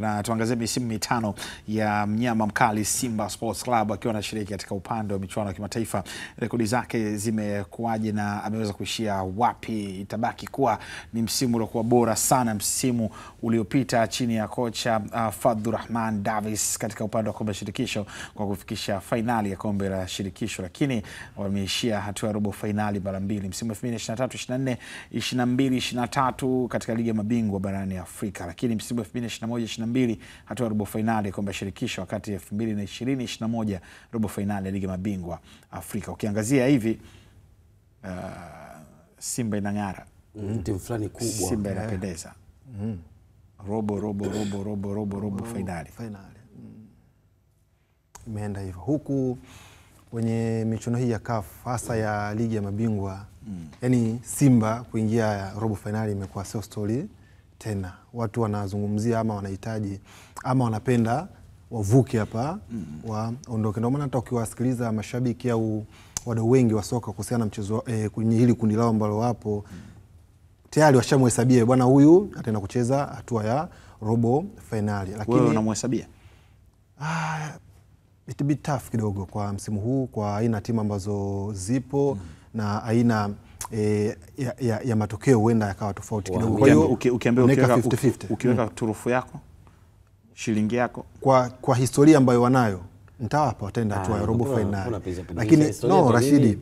Na tuangazie misimu mitano ya mnyama mkali Simba Sports Club akiwa anashiriki katika upande wa michuano ya kimataifa. Rekodi zake zimekuaje na ameweza kuishia wapi? Itabaki kuwa ni msimu uliokuwa bora sana msimu uliopita chini ya kocha Fadlu Rahman Davis katika upande wa kombe la shirikisho kwa kufikisha finali ya kombe la shirikisho, lakini wameishia hatua ya robo finali mara mbili msimu 2023-24, 22-23 katika ligi ya mabingwa barani Afrika, lakini msimu 2021-22 hatua robo finali kombe la shirikisho, wakati 2020-21 robo finali ya ligi ya mabingwa Afrika. Ukiangazia hivi Simba inang'ara. Timu fulani kubwa. Simba inapendeza. Robo finali. Imeenda hivyo. Huku kwenye michuano hii ya CAF hasa ya ligi ya mabingwa, yani Simba kuingia robo finali imekuwa sio story tena. Watu wanazungumzia ama wanahitaji ama wanapenda wavuke hapa waondoke. Ndio maana hata ukiwasikiliza mashabiki au wadau wengi wa soka kuhusiana na mchezo kwenye hili kundi lao ambalo wapo tayari washamhesabia bwana huyu ataenda kucheza hatua ya robo finali. Lakini wewe unamhesabia? It's a bit tough kidogo kwa msimu huu kwa aina timu ambazo zipo na aina ya matokeo huenda yakawa tofauti kidogo. Kwa hiyo ukiambia ukiweka turufu yako, shilingi yako kwa historia ambayo wanayo nitawapa wataenda hatua ya robo finali. Lakini no Rashidi,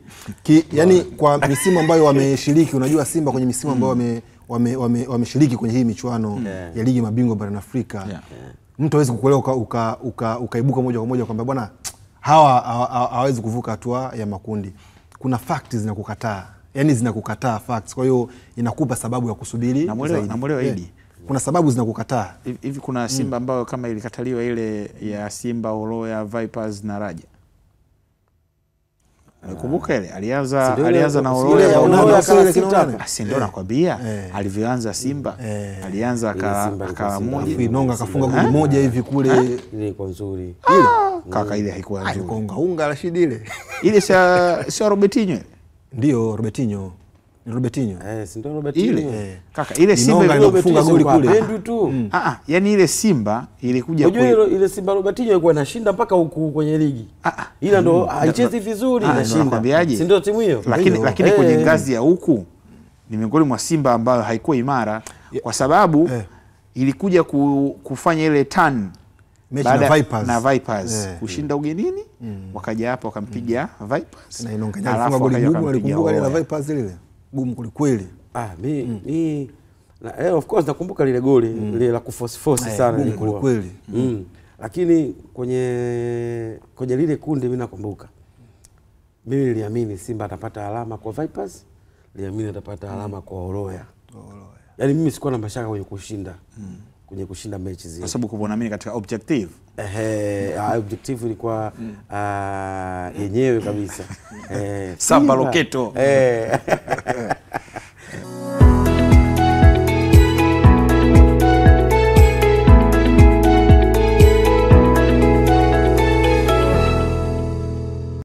yani kwa misimu ambayo wameshiriki, unajua Simba kwenye misimu ambayo wameshiriki kwenye hii michuano ya ligi mabingwa barani Afrika, mtu hawezi kukuelewa ukaibuka moja kwa moja kwamba bwana hawa hawezi kuvuka hatua ya makundi. Kuna facts zinakukataa, yani zinakukataa facts, kwa hiyo inakupa sababu ya kusubiri zaidi. Namuelewa hili. Kuna sababu zinakukataa. Hivi kuna Simba ambayo kama ilikataliwa ile ya Simba, Oloya, Vipers na Raja. Nakumbuka ile alianza na Oloya si ndio nakwambia alivyoanza Simba alianza akawa moja Inonga akafunga goli moja hivi kule, ile kwa nzuri ile kaka, ile haikuwa nzuri, unga Rashidi ile sio Robertinho. Ndio Robertinho, ni Robertinho si ndio Robertinho ile kaka, ile Simba ilifunga goli kule tu yani ile Simba ilikuja ile Simba Robertinho ilikuwa inashinda mpaka huku kwenye ligi ila ndo haichezi vizuri inashinda, si ndio timu hiyo? Lakini kwenye ngazi ya huku ni miongoni mwa Simba ambayo haikuwa imara kwa sababu ilikuja kufanya ile turn na Vipers kushinda ugenini, wakaja hapa wakampiga Vipers na Inonga alifunga goli gumu. Alikumbuka ile Vipers ile gumu kweli. Mimi of course nakumbuka lile goli lile la kuforce sana ilikuwa kweli. Lakini kwenye lile kundi mimi nakumbuka mimi niliamini Simba atapata alama kwa Vipers, niliamini atapata alama kwa Oloya. Yaani mimi sikuwa na mashaka kwenye kushinda kwenye kushinda mechi zile, kwa sababu kuona mimi katika objective objective ilikuwa yenyewe kabisa Samba Loketo